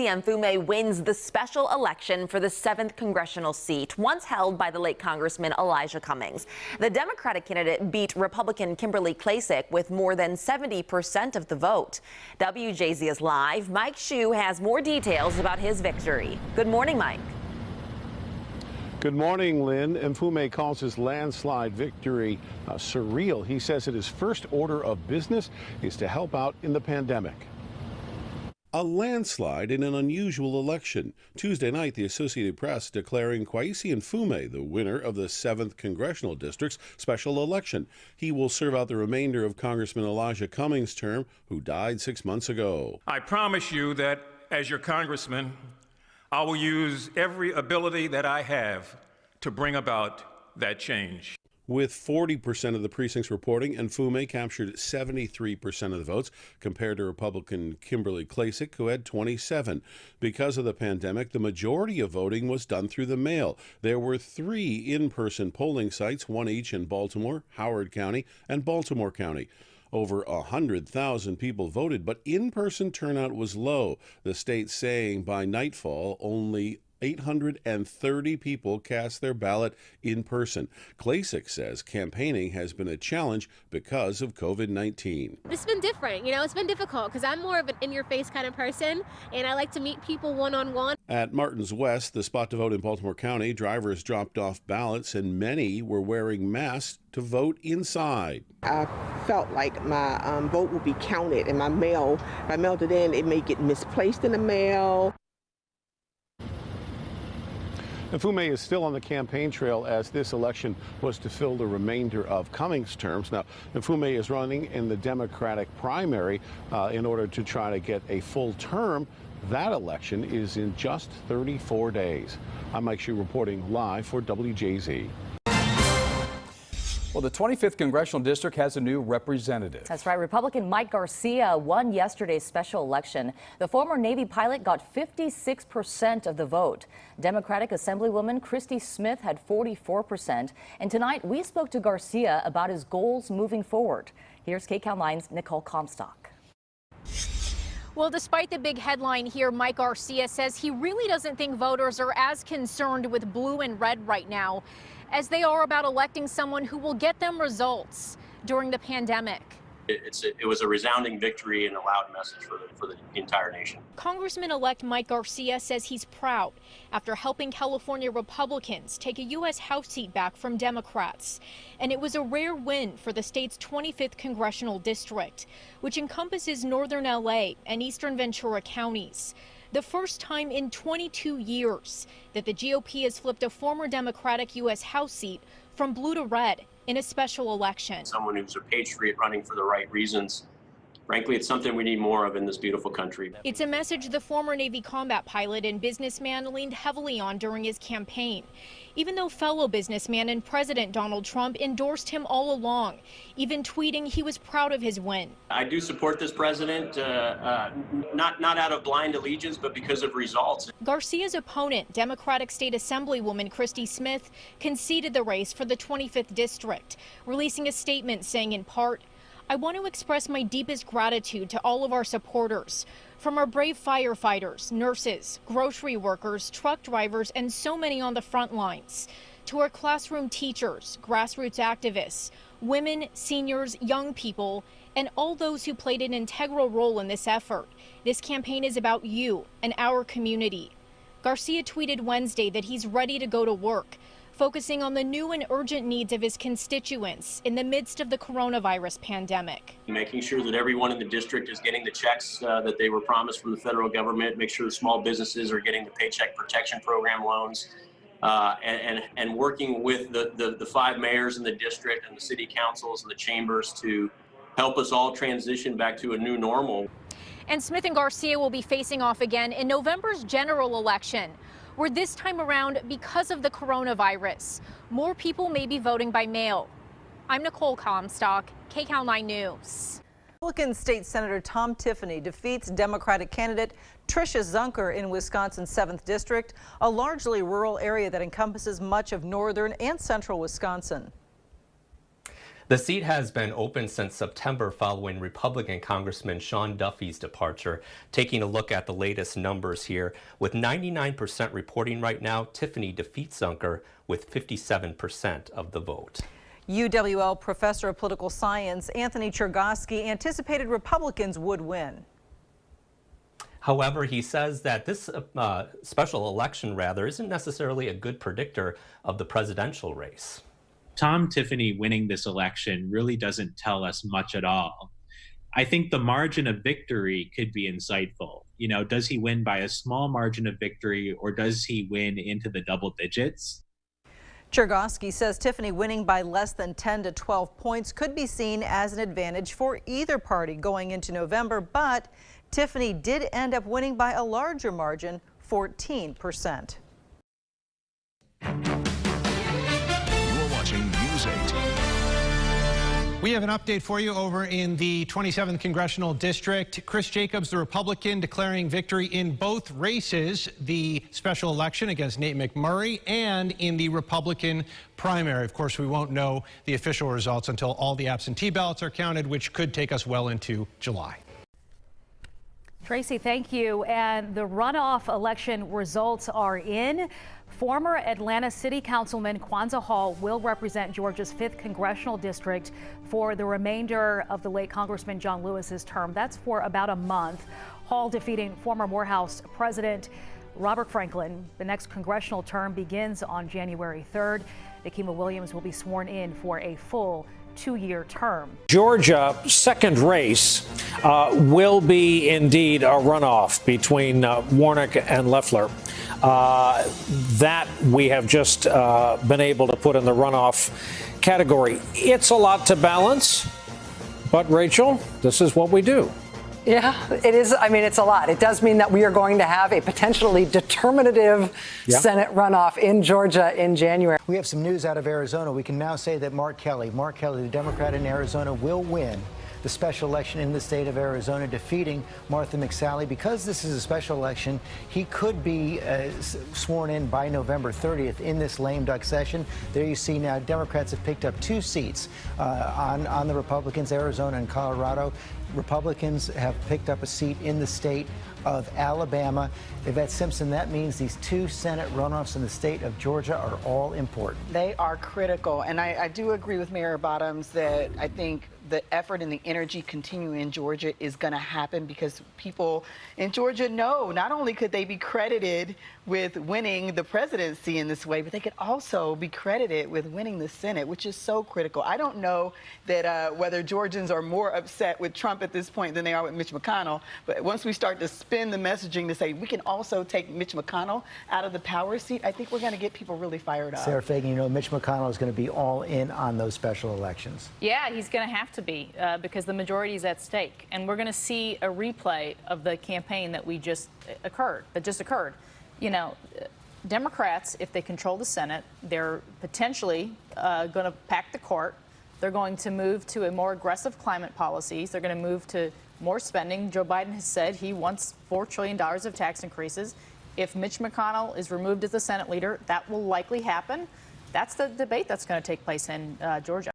Mfume wins the special election for the 7th congressional seat, once held by the late Congressman Elijah Cummings. The Democratic candidate beat Republican Kimberly Klacik with more than 70% of the vote. WJZ is live. Mike Hsu has more details about his victory. Good morning, Mike. Good morning, Lynn. Mfume calls his landslide victory surreal. He says that his first order of business is to help out in the pandemic. A landslide in an unusual election. Tuesday night, the Associated Press declaring Kweisi Mfume the winner of the 7th Congressional District's special election. He will serve out the remainder of Congressman Elijah Cummings' term, who died 6 months ago. I promise you that as your congressman, I will use every ability that I have to bring about that change. With 40% of the precincts reporting, Mfume captured 73% of the votes, compared to Republican Kimberly Klacik, who had 27. Because of the pandemic, the majority of voting was done through the mail. There were 3 in-person polling sites, 1 each in Baltimore, Howard County, and Baltimore County. Over 100,000 people voted, but in-person turnout was low, the state saying by nightfall only 830 people cast their ballot in person. Klacik says campaigning has been a challenge because of COVID-19. It's been different. It's been difficult because I'm more of an in-your-face kind of person, and I like to meet people one-on-one. At Martins West, the spot to vote in Baltimore County, drivers dropped off ballots and many were wearing masks to vote inside. I felt like my vote would be counted, and if I mailed it in, it may get misplaced in the mail. Mfume is still on the campaign trail as this election was to fill the remainder of Cummings' terms. Now, Mfume is running in the Democratic primary in order to try to get a full term. That election is in just 34 days. I'm Mike Hsu reporting live for WJZ. Well, the 25th Congressional District has a new representative. That's right. Republican Mike Garcia won yesterday's special election. The former Navy pilot got 56% of the vote. Democratic Assemblywoman Christy Smith had 44%. And tonight, we spoke to Garcia about his goals moving forward. Here's KCAL 9's Nicole Comstock. Well, despite the big headline here, Mike Garcia says he really doesn't think voters are as concerned with blue and red right now as they are about electing someone who will get them results during the pandemic. It was a resounding victory and a loud message for the entire nation. Congressman-elect Mike Garcia says he's proud after helping California Republicans take a U.S. House seat back from Democrats. And it was a rare win for the state's 25th congressional district, which encompasses northern L.A. and eastern Ventura counties. The first time in 22 years that the GOP has flipped a former Democratic U.S. House seat from blue to red in a special election. Someone who's a patriot running for the right reasons. Frankly, it's something we need more of in this beautiful country. It's a message the former Navy combat pilot and businessman leaned heavily on during his campaign, even though fellow businessman and President Donald Trump endorsed him all along, even tweeting he was proud of his win. I do support this president, not out of blind allegiance, but because of results. Garcia's opponent, Democratic State Assemblywoman Christy Smith, conceded the race for the 25th district, releasing a statement saying in part, "I want to express my deepest gratitude to all of our supporters, from our brave firefighters, nurses, grocery workers, truck drivers, and so many on the front lines, to our classroom teachers, grassroots activists, women, seniors, young people, and all those who played an integral role in this effort. This campaign is about you and our community." Garcia tweeted Wednesday that he's ready to go to work, focusing on the new and urgent needs of his constituents in the midst of the coronavirus pandemic. Making sure that everyone in the district is getting the checks that they were promised from the federal government, make sure the small businesses are getting the Paycheck Protection Program loans, and working with the 5 mayors in the district and the city councils and the chambers to help us all transition back to a new normal. And Smith and Garcia will be facing off again in November's general election, where this time around, because of the coronavirus, more people may be voting by mail. I'm Nicole Comstock, KCAL 9 News. Republican State Senator Tom Tiffany defeats Democratic candidate Tricia Zunker in Wisconsin's 7th District, a largely rural area that encompasses much of northern and central Wisconsin. The seat has been open since September following Republican Congressman Sean Duffy's departure. Taking a look at the latest numbers here, with 99% reporting right now, Tiffany defeats Zunker with 57% of the vote. UWL professor of political science Anthony Chergosky anticipated Republicans would win. However, he says that this special election, isn't necessarily a good predictor of the presidential race. Tom Tiffany winning this election really doesn't tell us much at all. I think the margin of victory could be insightful. You know, does he win by a small margin of victory, or does he win into the double digits? Chergosky says Tiffany winning by less than 10 to 12 points could be seen as an advantage for either party going into November, but Tiffany did end up winning by a larger margin, 14%. News 8. We have an update for you over in the 27th Congressional District. Chris Jacobs, the Republican, declaring victory in both races, the special election against Nate McMurray and in the Republican primary. Of course, we won't know the official results until all the absentee ballots are counted, which could take us well into July. Tracy, thank you. And the runoff election results are in. Former Atlanta City Councilman Kwanzaa Hall will represent Georgia's 5th congressional district for the remainder of the late Congressman John Lewis's term. That's for about a month. Hall defeating former Morehouse President Robert Franklin. The next congressional term begins on January 3rd. Nikema Williams will be sworn in for a full 2-year term. Georgia second race will be indeed a runoff between Warnock and Loeffler. That we have just been able to put in the runoff category. It's a lot to balance, but Rachel, this is what we do. Yeah, it is. I mean, it's a lot. It does mean that we are going to have a potentially determinative Senate runoff in Georgia in January. We have some news out of Arizona. We can now say that Mark Kelly, the Democrat in Arizona, will win the special election in the state of Arizona, defeating Martha McSally. Because this is a special election, he could be sworn in by November 30th in this lame duck session. There you see now Democrats have picked up 2 seats on the Republicans, Arizona and Colorado. Republicans have picked up a seat in the state of Alabama. Yvette Simpson, that means these 2 Senate runoffs in the state of Georgia are all important. They are critical. And I do agree with Mayor Bottoms that I think the effort and the energy continuing in Georgia is going to happen because people in Georgia know not only could they be credited with winning the presidency in this way, but they could also be credited with winning the Senate, which is so critical. I don't know that whether Georgians are more upset with Trump at this point than they are with Mitch McConnell, but once we start to spin the messaging to say we can also take Mitch McConnell out of the power seat, I think we're going to get people really fired up. Sarah Fagan, you know Mitch McConnell is going to be all in on those special elections. Yeah, he's going to have to be because the majority is at stake. And we're going to see a replay of the campaign that just occurred. You know, Democrats, if they control the Senate, they're potentially going to pack the court. They're going to move to a more aggressive climate policies. They're going to move to more spending. Joe Biden has said he wants $4 trillion of tax increases. If Mitch McConnell is removed as the Senate leader, that will likely happen. That's the debate that's going to take place in Georgia.